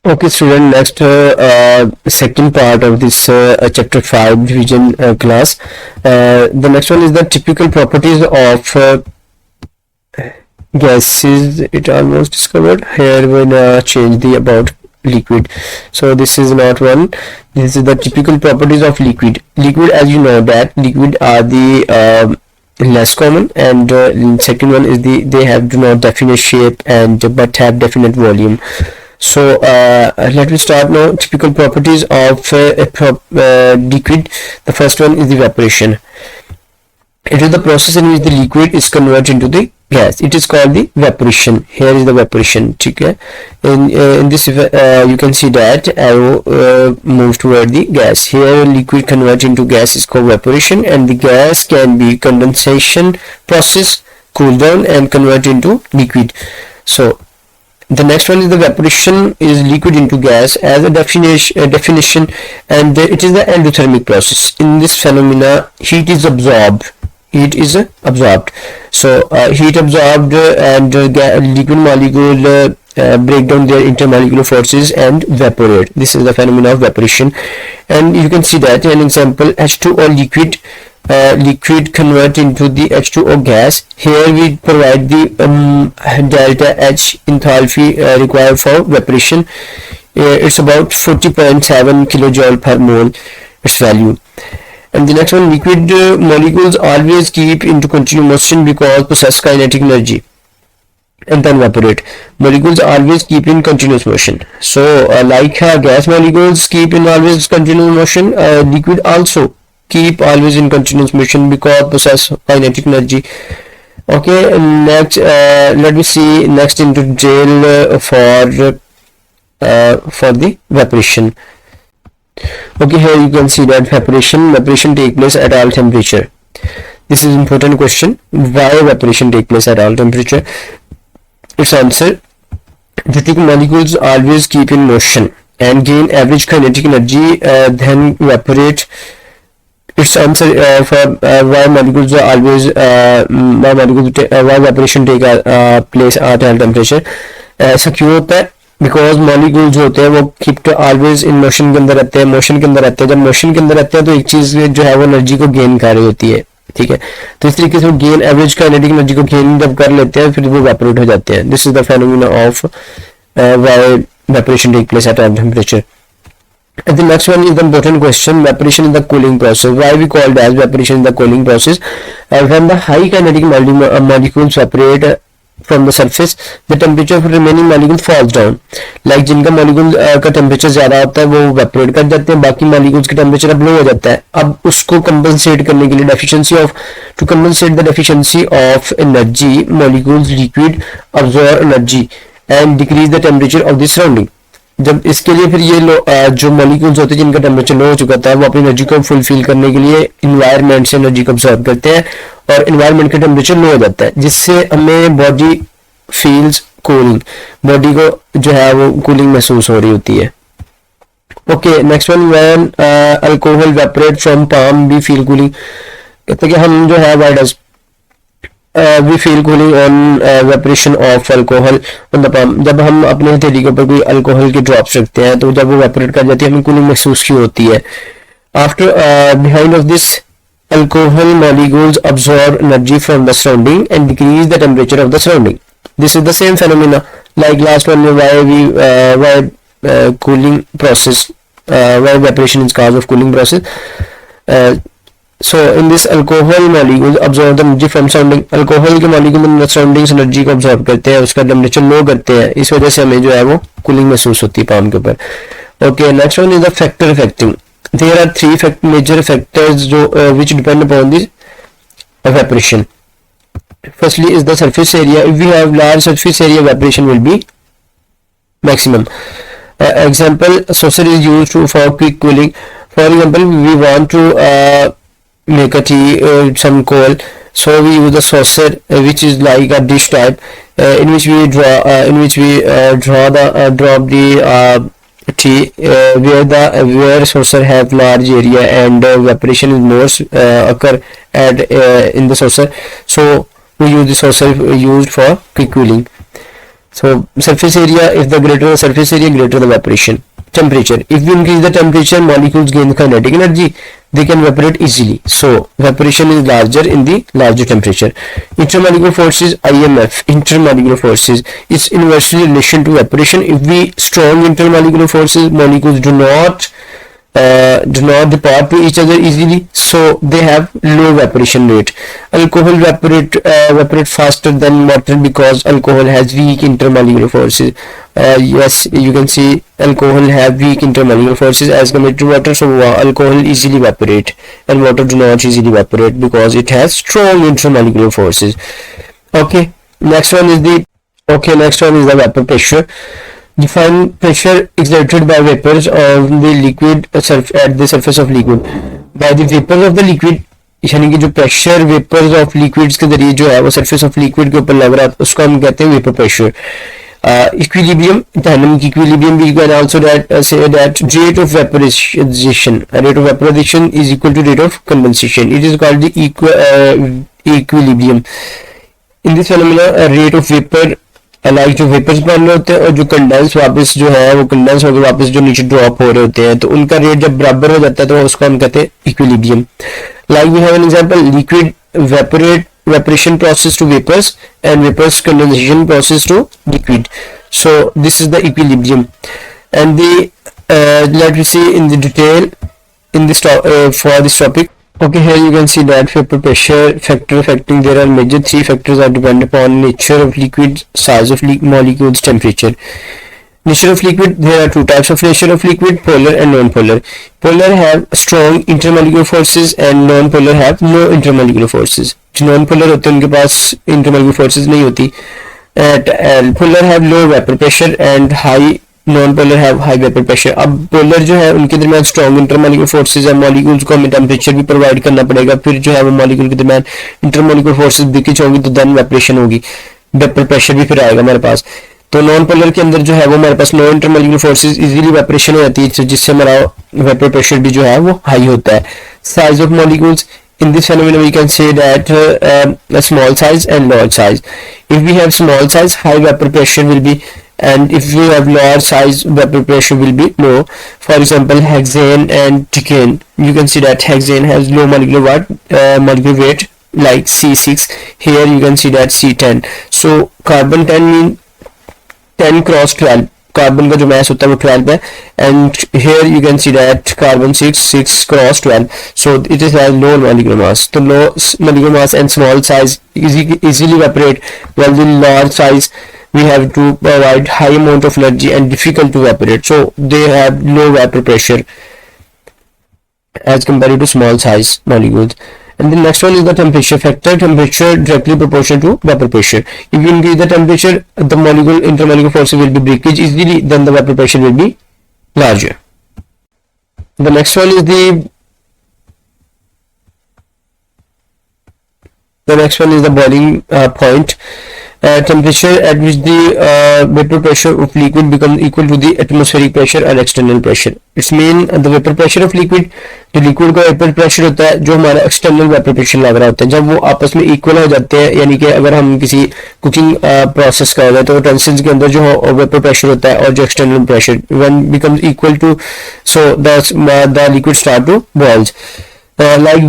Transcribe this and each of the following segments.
Okay, student. Next, second part of this chapter 5 division class. The next one is the typical properties of gases. It almost discovered. Here we'll change the about liquid. So this is not one. This is the typical properties of liquid. Liquid, as you know, that liquid are the less common, and second one is they have do not definite shape and but have definite volume. So let me start now. Typical properties of liquid. The first one is evaporation. It is the process in which the liquid is converted into the gas. It is called the evaporation. Here is the evaporation. Okay. In this you can see that arrow moves toward the gas. Here liquid converted into gas is called evaporation, and the gas can be condensation process, cool down and convert into liquid. So the next one is the evaporation is liquid into gas as a definition, and it is the endothermic process. In this phenomena, heat is absorbed. So heat absorbed and liquid molecule break down their intermolecular forces and evaporate. This is the phenomena of evaporation, and you can see that an example: H2O liquid. Liquid convert into the H2O gas. Here we provide the delta H enthalpy required for evaporation. It's about 40.7 kilojoule per mole, its value. And the next one, liquid molecules always keep into continuous motion because possess kinetic energy and then evaporate. Molecules always keep in continuous motion. So like gas molecules keep in always continuous motion, liquid also keep always in continuous motion because possess kinetic energy. Okay, next let me see next into detail for the evaporation. Okay, here you can see that evaporation take place at all temperature. This is important question. Why evaporation take place at all temperature? Its answer: due to molecules always keep in motion and gain average kinetic energy, then evaporate. Its answer for why molecules are always why evaporation take place at all temperature. ऐसा क्यों होता है? Because molecule जो होते हैं वो keep always in motion के अंदर रहते हैं, जब मोशन के अंदर रहते हैं तो एक चीज जो है वो एनर्जी को गेन कर रही होती है, ठीक है। तो इस तरीके से वो गेन एवरेज काइनेटिक एनर्जी को गेन जब कर लेते हैं फिर वो इवेपोरेट हो जाते हैं। This is the phenomena of why evaporation take place at temperature. And the next one is the important question: evaporation in the cooling process. Why we call it as evaporation in the cooling process? When the high kinetic molecules evaporate from the surface, the temperature for remaining molecules falls down. Like जिनका molecule का temperature ज़्यादा होता है वो evaporate कर जाते हैं, बाकी molecules का temperature अब low हो जाता है। अब उसको compensate करने के लिए to compensate the deficiency of energy, molecules liquid absorb energy and decrease the temperature of the surrounding. जब इसके लिए फिर ये जो मॉलिक्यूल्स होते हैं जिनका टेम्परेचर लो हो चुका था वो अपनी एनर्जी को फुलफिल करने के लिए इन्वायरमेंट से एनर्जी को अब्सॉर्ब करते हैं और इन्वायरमेंट का टेम्परेचर लो हो जाता है, जिससे हमें बॉडी फील्स कूलिंग, बॉडी को जो है वो कूलिंग महसूस हो रही होती है। Okay, next one, when alcohol evaporate from palm we feel cooling. कहते हैं कि हम जो है why does we feel cooling on evaporation of alcohol on the palm। जब हम अपने हथेली के ऊपर कोई अल्कोहल के ड्रॉप्स रखते हैं तो जब वो evaporate कर जाती है हमें कूलिंग महसूस की होती है। After behind of this, alcohol molecules absorb energy from the surrounding and decrease the temperature of the surrounding. This is the same phenomena like last one, why cooling process, why evaporation is cause of cooling process. So in this, alcohol molecules absorb the energy from surrounding। Alcohol के molecule surroundings energy को absorb करते हैं, उसका temperature low करते हैं, इस वजह से हमें जो है वो कूलिंग महसूस होती है पाम के ऊपर। Okay, next one is the factor affecting. There are three major factors जो which depend upon this evaporation. Firstly is the surface area. If we have large surface area, evaporation will be maximum. Example, saucer is used for quick cooling. For example, we want to make a tea, some coal, so we use the saucer, which is like a dish type, in which we drop the tea, where saucer have large area and evaporation is more occur at in the saucer, so we use the saucer used for quick cooling. So surface area, if the greater the surface area, greater the evaporation. Temperature, if we increase the temperature, molecules gain kinetic energy, they can evaporate easily, so evaporation is larger in the larger temperature. Intermolecular forces, IMF, intermolecular forces, is inversely relation to evaporation. If we strong intermolecular forces, molecules do not depart to each other easily, so they have low evaporation rate. Alcohol evaporate faster than water because alcohol has weak intermolecular forces. Yes, you can see alcohol have weak intermolecular forces as compared to water, so alcohol easily evaporate and water do not easily evaporate because it has strong intermolecular forces. Okay, next one is the vapor pressure. Define pressure exerted by vapors of the liquid at the surface of liquid. By the vapors of the liquid, यानी कि जो pressure vapours of liquids के जरिए जो है वो surface of liquid के ऊपर लग रहा है, उसको हम कहते हैं vapour pressure. Equilibrium, dynamic equilibrium, we can also say that rate of vaporization is equal to rate of condensation. It is called the equilibrium. In this phenomena, rate of vapor, like जो vapours बन रहे होते हैं और जो condense वापस जो है वो कंडेंस होकर वापस जो नीचे ड्रॉप हो रहे होते हैं, तो उनका रेट जब बराबर हो जाता है तो उसको हम कहते हैं equilibrium. Like we have an example, liquid evaporation process to vapors and vapors condensation process to liquid. So this is the equilibrium. And the let me see in the detail in this for this topic. Okay, here you can see that vapor pressure factor affecting, there are major three factors are dependent upon: nature of liquid, size of molecules, temperature. Nature of liquid, there are two types of nature of liquid: polar and non-polar. Polar have strong intermolecular forces and non-polar have no intermolecular forces. जो non-polar होते हैं उनके पास intermolecular forces नहीं होती. Polar have low vapor pressure and high, non-polar have high vapor pressure. अब polar जो है उनके दरमियान strong intermolecular forces है, molecules को हमें temperature भी provide करना पड़ेगा, फिर जो है वो molecule के दरमियान intermolecular forces दिखी होंगी तो then evaporation होगी, vapor pressure भी फिर आएगा हमारे पास. तो नॉन पोलर के अंदर जो है वो हमारे पास no intermolecular forces easily evaporation हो जाती है, जिससे हमारा वेपर प्रेशर भी जो है वो हाई होता है. Size of molecules, in this phenomenon we can say that a small size and large size. If we have small size, high vapor pressure will be, and if we have large size, vapor pressure will be low. For example, hexane and decane, you can see that hexane has low molecular weight like C6. Here you can see that C10. So carbon 10 mean 10 cross 12, carbon का जो मास होता है वो 12 है, and here you can see that carbon 6 cross 12, so it is has low molecular mass. So low molecular mass and small size easily evaporate, while the large size we have to provide high amount of energy and difficult to evaporate, so they have low vapor pressure as compared to small size molecules. And the next one is the temperature factor. Temperature directly proportional to vapor pressure. If you increase the temperature, the intermolecular forces will be breakage easily, then the vapor pressure will be larger. The next one is the boiling point. Temperature at which the vapor pressure of liquid becomes equal to the atmospheric pressure or external pressure. It's mean the vapor pressure of liquid, जो liquid का vapor pressure होता है, जो हमारा external vapor pressure लग रहा होता है, जब वो आपस में equal हो जाते हैं, यानी कि अगर हम किसी cooking process का होता है तो utensils के अंदर जो vapor pressure होता है और जो external pressure when becomes equal to, so the liquid start to boils. Like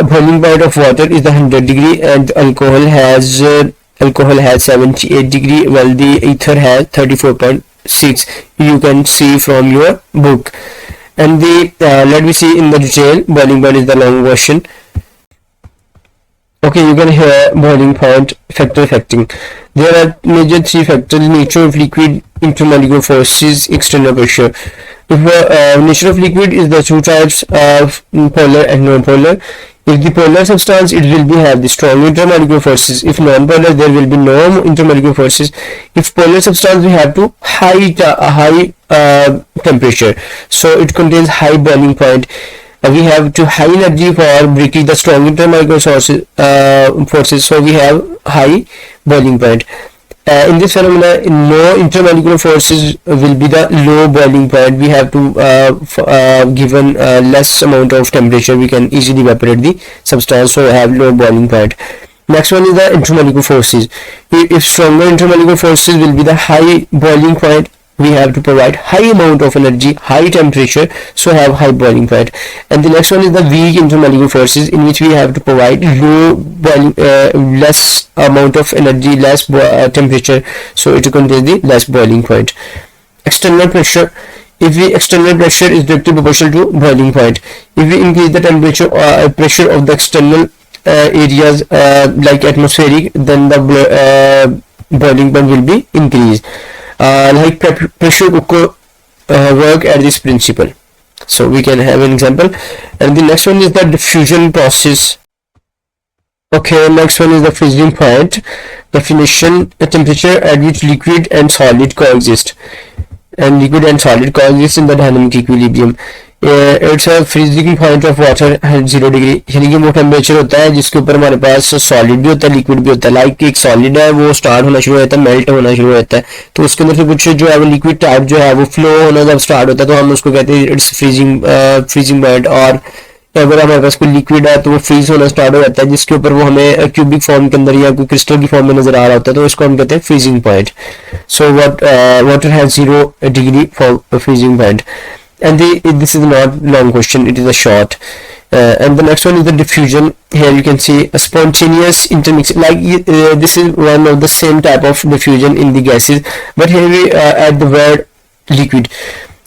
boiling point of water is the 100 degree and alcohol has 78 degree, while the ether has 34.6. You can see from your book. And let me see in the detail. Boiling point is the long version. Okay, you can hear boiling point factor affecting. There are major three factors: nature of liquid, intermolecular forces, external pressure. If nature of liquid is the two types of polar and non-polar. If the polar substance, it will have the strong intermolecular forces. If non-polar, there will be no intermolecular forces. If polar substance, we have to high temperature, so it contains high boiling point. We have to high energy for breaking the strong intermolecular forces, so we have high boiling point. In this phenomena, no intermolecular forces will be the low boiling point. We have to given less amount of temperature, we can easily evaporate the substance, so have low boiling point. Next one is the intermolecular forces. If stronger intermolecular forces will be the high boiling point, we have to provide high amount of energy, high temperature, so have high boiling point. And the next one is the weak intermolecular forces, in which we have to provide low boiling, less amount of energy, less temperature, so it contains the less boiling point. External pressure. If the external pressure is directly proportional to boiling point. If we increase the temperature or pressure of the external areas like atmospheric, then the boiling point will be increased. Like pressure cooker work at this principle. So we can have an example. And the next one is the diffusion process. Okay, next one is the freezing point. Definition: the temperature at which liquid and solid coexist. And liquid and solid coexist in the dynamic equilibrium. It's a freezing point of water at 0 degree, यानी कि वो temperature होता है जिसके ऊपर हमारे पास solid भी होता है, लिक्विड भी होता है. लाइक एक सॉलिड है, वो स्टार्ट होना शुरू हो जाता है, मेल्ट होना शुरू हो जाता है, तो उसके अंदर से कुछ जो है वो लिक्विड टाइप जो है वो फ्लो होना जब स्टार्ट होता है, तो हम उसको कहते हैं इट्स फ्रीजिंग पॉइंट. और अगर हमारे पास कोई लिक्विड है तो वो फ्रीज होना स्टार्ट हो जाता है, जिसके ऊपर वो हमें क्यूबिक फॉर्म के अंदर या कोई क्रिस्टल की फॉर्म में नजर आ रहा होता है, तो इसको हम कहते हैं freezing point. So water has 0 degree for freezing point. And this is not long question, it is a short. And the next one is the diffusion. Here you can see a spontaneous intermixing, like this is one of the same type of diffusion in the gases, but here we add the word liquid.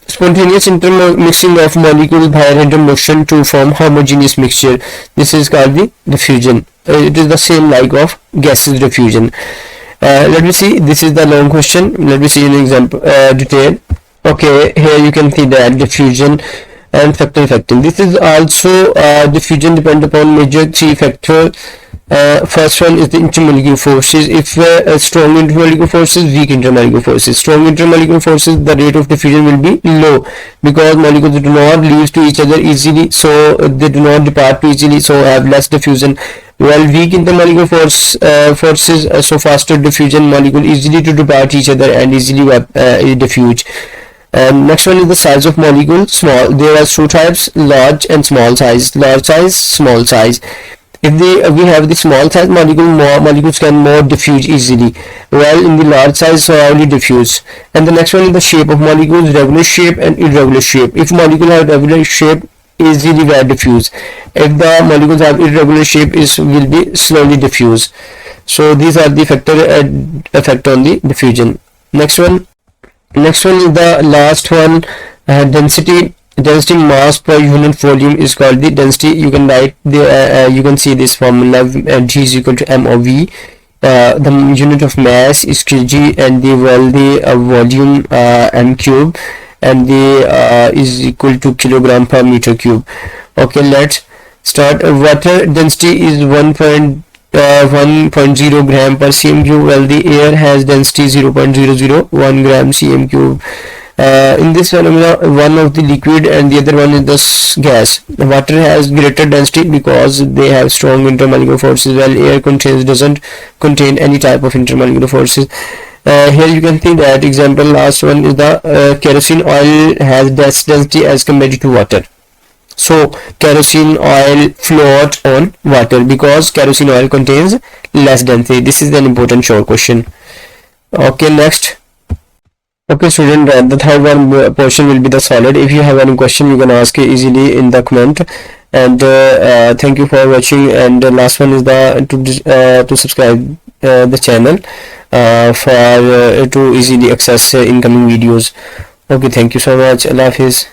Spontaneous intermixing of molecules by random motion to form homogeneous mixture. This is called the diffusion. It is the same like of gases diffusion. Let me see, this is the long question. Let me see an example detail. Okay, here you can see that diffusion and factor affecting. This is also diffusion depend upon major 3 factors. First one is the intermolecular forces. If strong intermolecular forces, weak intermolecular forces. Strong intermolecular forces, the rate of diffusion will be low because molecules do not leave to each other easily, so they do not depart too easily, so have less diffusion. While weak intermolecular forces, so faster diffusion, molecule easily to depart each other and easily diffuse. And next one is the size of molecule. Small. There are 2 types: large and small size. Large size, small size. If we have the small size molecule, more molecules can more diffuse easily, while in the large size only diffuse. And the next one is the shape of molecules: regular shape and irregular shape. If molecule have regular shape, easily will diffuse. If the molecules have irregular shape, will be slowly diffuse. So these are the factor effect on the diffusion. Next one is the last one. Density mass per unit volume is called the density. You can write the you can see this formula: G is equal to m over v. The unit of mass is kg, and the volume m cube, and the is equal to kilogram per meter cube. Okay, let's start. Water density is 1.0 gram per cm cube, while the air has density 0.001 gram cm cube. In this phenomena, one of the liquid and the other one is the gas. Water has greater density because they have strong intermolecular forces, while air doesn't contain any type of intermolecular forces. Here you can see that example. Last one is the kerosene oil has less density as compared to water. So kerosene oil floats on water because kerosene oil contains less density. This is an important short question. Okay, next. Okay student, the third one portion will be the solid. If you have any question, you can ask easily in the comment. And thank you for watching. And the last one is the to subscribe the channel for to easily access incoming videos. Okay, thank you so much. Allah Hafiz.